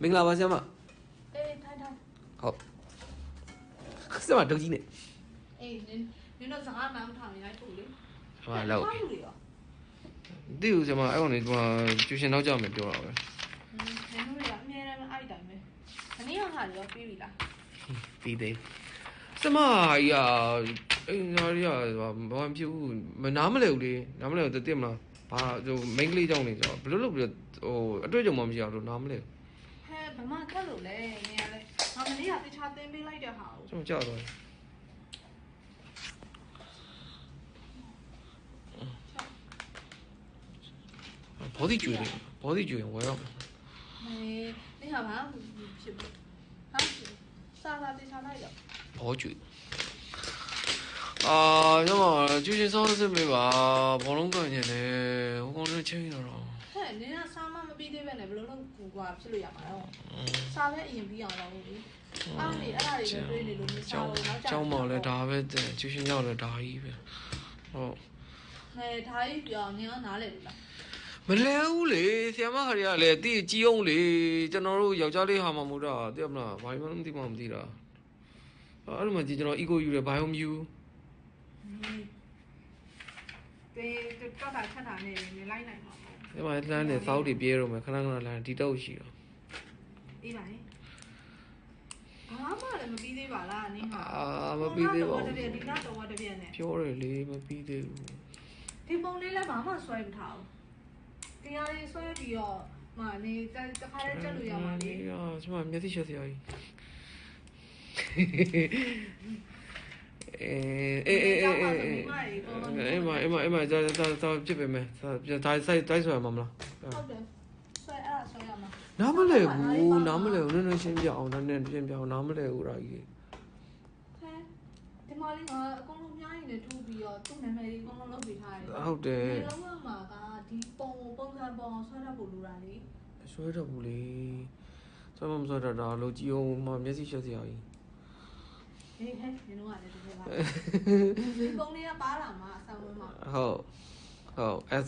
မင်္ဂလာပါဆရာမအေးထိုင်ဟုတ်ဆရာမဒုတ်ကြီးနဲ့အေးနင်တို့စကားနားမထောင်ရင်လိုက်ထိုးလေဟာလောက်ဟုတ်လေရောတိဦးဆရာမအဲ့ကောင်နေဒီမှာကျူရှင်နောက်ကြမယ်ပြောတာပဲနင်တို့တွေကအမြဲတမ်းအဲ့တိုင်းပဲခဏရောက်လာရောပြီးပြီလားပြီးသေးဆရာမကြီးအိမ်သားကြီးဘာမှဖြစ်ဘူးနားမလဲဘူးလေနားမလဲဘူးသိမလားဘာဟိုမိန်းကလေးကြောင့်နေကြဘယ်လိုလုပ်ပြီးဟိုအတွေ့အကြုံမှမရှိအောင်လို့နားမလဲဟဲ့ဘာမှခက်လို့လဲနင်ကလည်းငါမနေ့ကတခြားသင်ပေးလိုက်တဲ့ဟာကိုကျွန်တော်ကြောက်တော့ဘောဒီကျွေးတယ်ဘောဒီကျွေးဝယ်တော့နင်ဟာဘာဖြစ်ဘူးဟာစားတခြားလိုက်တော့ဘောကျွေးကျွန်တော်ကျူရှင်ဆောင်းစစ်မေးပါဘောလုံးကန်နေတယ်ဟိုကောင်နဲ့ချင်းရတော့ဟဲ့နင်ကစားမပြီးသေးပဲနဲ့ဘယ်လိုလုပ်ကွာဖြစ်လို့ရမှာတော့စားပဲအရင်ပြီးအောင်လုပ်လို့အားနေအဲ့ဒါတွေပဲတွေးနေလို့မစားဘူးနောက်ကျောင်းမော်လဲဒါပဲကျူရှင်ရောက်လဲဒါကြီးပဲဟုတ်ဟဲ့ဒါကြီးပြောင်းနင်ကနားလေလို့လားမလဲဘူးလေဆရာမခရီးကလည်းတိကြီးအောင်လေကျွန်တော်တို့ယောက်ျားလေးဟာမှမဟုတ်တာသိရမလားဘာမှမသိမှမသိတာအဲ့လိုမှကျွန်တော် ego ယူတယ်ဘာမှမယူတေတော့တာချက်တာနေနေလိုက်နိုင်မှာပေါ့ဒီမှာလမ်းနဲ့စောက်တွေပြေးတော့မယ်ခဏခဏလမ်းဒီတော့ရှိတော့အေးပါလေဘာမှလည်းမပြီးသေးပါလားနင်းဟာမပြီးသေးပါဘူးဒီကတော့တပြက်နဲ့ပြောတယ်လေမပြီးသေးဘူးဒီပုံလေးလည်းဘာမှဆွဲမထားဘူးတရားလေးဆွဲပြီးတော့နေတခါလေးတက်လို့ရမှာလေကျွန်မမျက်စိရှက်စရာကြီးအေးဒါဖြစ်ပေမဲ့ဒါတိုက်ဆွဲမှာမလားဟုတ်တယ်ဆွဲအဲ့ဒါဆွဲရမှာနားမလဲဘူးနားမလဲဘူးနည်းနည်းရှင်းပြအောင်နည်းနည်းရှင်းပြအောင်နားမလဲဘူးဒါကြီးဟဲ့ဒီမလေးကအကုန်လုံးများရင်လည်းထိုးပြီးတော့သူ့နာမည်ကြီးအကုန်လုံးလုပ်ပေးထားတယ်ဟုတ်တယ်ဒီလုံးမှာကဒီပုံစံပုံဆွဲတတ်ဖို့လိုတာလေဆွဲတတ်ဘူးလေဆွဲမဆွဲတတ်တာလို့ကြည့်အောင်မမျက်စိရှက်စရာကြီးဟေးနင်တို့ကလည်းဒီလိုပါဒီပုံလေးကပါလာမှာအဆောင်မှာဟုတ်အဲ့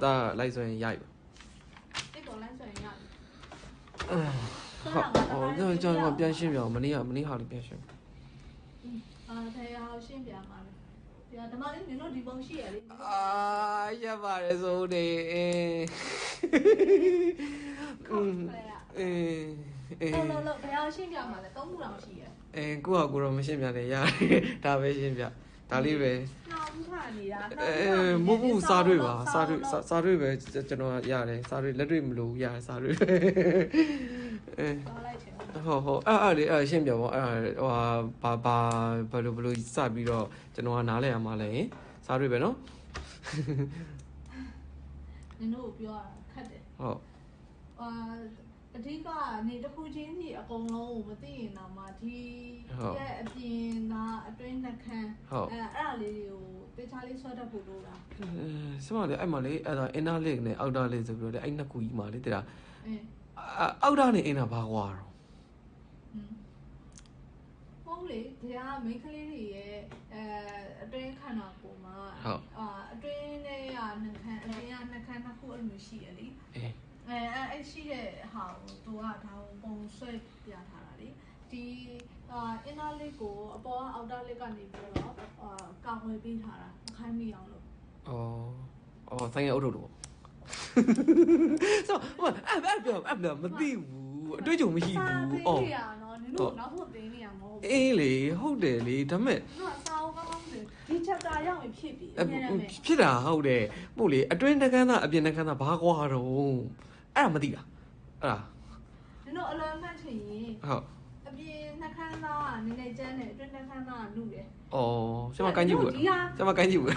ဒါလိုက်ဆိုရင်ရိုက်အဲ့ပေါ်လိုက်ဆိုရင်ရိုက်ဟုတ်ကျွန်တော်ပြန်ရှင်းပြအောင်မနေ့ဟာလေးပြန်ရှင်းတရားရှင်းပြမှာလေဒီဓမ္မလေးနင်တို့ဒီပုံရှိရလေရပါတယ်ဆိုနေလောတရားရှင်းပြမှာလေ3ခုတောင်ရှိရကိုတော့မရှင်းပြနဲ့ရတယ်ဒါပဲရှင်းပြဒါလေးပဲနှောင်းခါနေတာမဟုတ်စားတွေ့ပါစားတွေ့ပဲကျွန်တော်ရတယ်စားတွေ့လက်တွေ့မလို့ရတယ်စားတွေ့ဟုတ်အဲ့လေရှင်းပြပါအဲ့ဘာဘယ်လိုစပြီးတော့ကျွန်တော်ကနားလဲရမှာလဲစားတွေ့ပဲနော်နင်တို့ပြောရခက်တယ်ဟုတ်အဓိကနေတစ်ခုချင်းစီအကုန်လုံးကိုမသိရင်တော့မှဒီရဲ့အပြင်သားအတွင်းနှက်ခမ်းအဲ့ဒါလေးတွေကိုတေချာလေးဆွဲတတ်ဖို့လိုတာစမလေးအဲ့မှာလေအဲ့ဒါ inner leg နဲ့ outer leg ဆိုပြီးတော့အဲ့နှစ်ခုကြီးမှာလေတဲ့တာအောက်တာနဲ့ inner ဘာကွာတော့ဟုတ်လေတရားမိန်းကလေးတွေရဲ့အတွင်းခန္ဓာကိုယ်မှာအတွင်းနဲ့ကနှက်ခမ်းအပြင်ကနှက်ခမ်းနှစ်ခုအဲ့လိုရှိရလေအဲ့ရှိတဲ့ဟာကိုသူကဒါပုံဆွဲပြထားတာလေဒီ inner leg ကိုအပေါ်က outer leg ကနေပြီးတော့ကောင်းဝေးပေးထားတာမခိုင်းမိအောင်လို့ဆိုင်ရအုပ်ထုတ်တော့ဆိုအဲ့မသိဘူးအတွေ့အကြုံမရှိဘူးနင်တို့နောက်ဖို့သိနေရမဟုတ်အေးလေဟုတ်တယ်လေဒါမဲ့တို့စာအုပ်ကောင်းတယ်ဒီ chapter ရောက်ရင်ဖြစ်ပြီဖြစ်တာဟုတ်တယ်ပို့လေအတွင်းနှကန်းသားအပြင်နှကန်းသားဘာကွာတော့အဲ့ဒါမသိတာအဲ့ဒါနင်တို့အလွန်မှတ်ချင်ရင်ဟုတ်အပြင်နှခမ်းသားကနည်းနည်းကျန်းတယ်အတွင်းနှခမ်းသားကနုတယ်ကျွန်မကိုင်းကြည့်ဘူးကျွန်မကိုင်းကြည့်ဘူး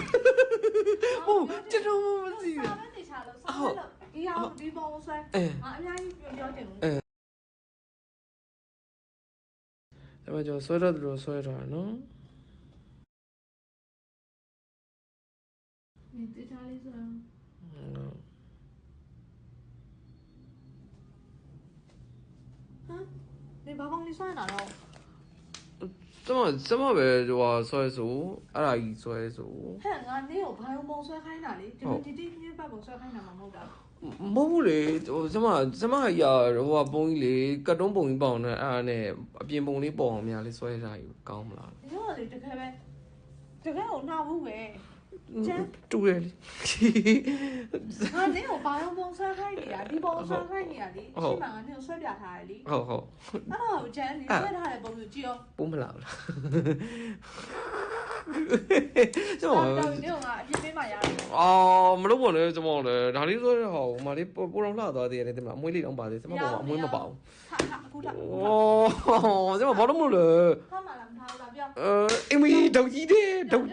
ဟုတ်ကျွန်တော်မသိဘူးစာပဲနေချလို့စာပဲလို့ဒီပုံဆွဲအများကြီးပြောချင်ဘူးကျွန်မဆွဲတော့သူဆွဲတာနော်你对家里是？你把房里算哪了？怎么呗？就话所以说，阿拉姨所以说。嘿，俺你有朋友帮算开哪里？就是弟弟你把帮算开哪嘛？好吧？ မဟုတ်ဘူးလေဟိုကျမရဟိုပုံကြီးလေကတ်တုံးပုံကြီးပေါအောင်နဲ့အဲ့ဒါနဲ့အပြင်ပုံလေးပေါအောင်များလေးဆွဲထားယူကောင်းမလားဒီလိုလေတကယ်ပဲတကယ်ကိုနှောက်ဘူးပဲကျန်တူတယ်လေဟာနေကိုဘာလို့ပုံဆွဲခိုင်းနေတာဒီပုံဆွဲခိုင်းနေတာလေအရှိမကနေကိုဆွဲပြထားတယ်လေဟုတ်အဲ့တော့ကျန်နေဆွဲထားတဲ့ပုံကိုကြည့်ရောပုံမလားကျမတော့ဒီကောင်ကအပြင်းပေးမှရတယ်မလုပ်ပါနဲ့ကျမလည်းဒါလေးဆိုတော့ဟိုမလေးပိုတော့လှသွားသေးတယ်တင်မလားအမွှေးလေးတောင်ပါသေးကျမကအမွှေးမပါဘူးအခုထားကျမဘာလို့မလဲထားမှလားမထားဘူးလားပြောအမီဒုတ်ကြီးနဲ့ကျမ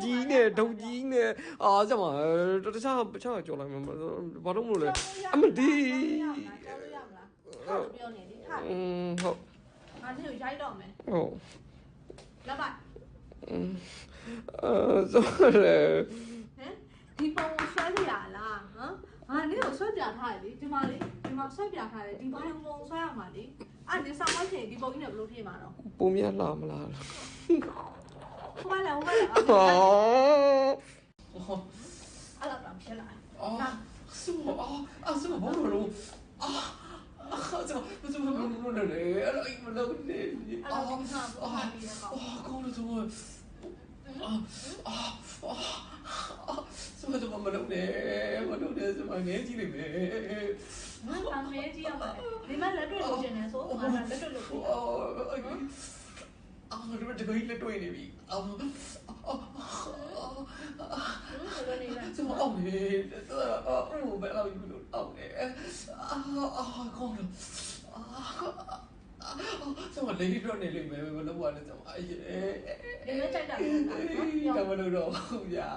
တခြားကြော်လိုက်မှာဘာလို့မလဲအမဒီကြော်လို့ရမလားထားပြောနေလေထားဟုတ်ငါတို့ရိုက်တော့မယ်ဟုတ်လာပါဆိုလေဒီပုံဆွဲရလားဟမ်ငါနေကိုဆွဲပြထားတယ်လေဒီမှာဆွဲပြထားတယ်ဒီဘာလို့ပုံဆွဲရမှာလဲအဲ့ဒီဆောင်မချင်ဒီပုံကြီးနဲ့ဘယ်လိုဖြစ်မှာတော့ပုံမြတ်လာမလားဟိုလာအဲ့ဒါတော့ဖြစ်လာဆူဘာလို့ကျမမလုပ်နဲ့အဲ့လိုမလုပ်နဲ့ကောင်းလို့ကျမကျမမလုပ်နဲ့ကျမငဲကြည့်လိုက်မယ်ငါအမဲကြည့်ရမှာဒီမှာလက်တွေ့လို့ရှင်နေဆိုငါလက်တွေ့လို့ပြီးဒီမှာတကယ်လက်တွေ့နေပြီကျမအောင်လေဘယ်လောက်ယူလို့အောင်လေကောင်းလို့ကျမလေးတော့နေလိမ့်မယ်မလုပ်ပါနဲ့ကျမအေးဒီမဲ့တိုက်တာနော်မလုပ်တော့ဘူးဗျာ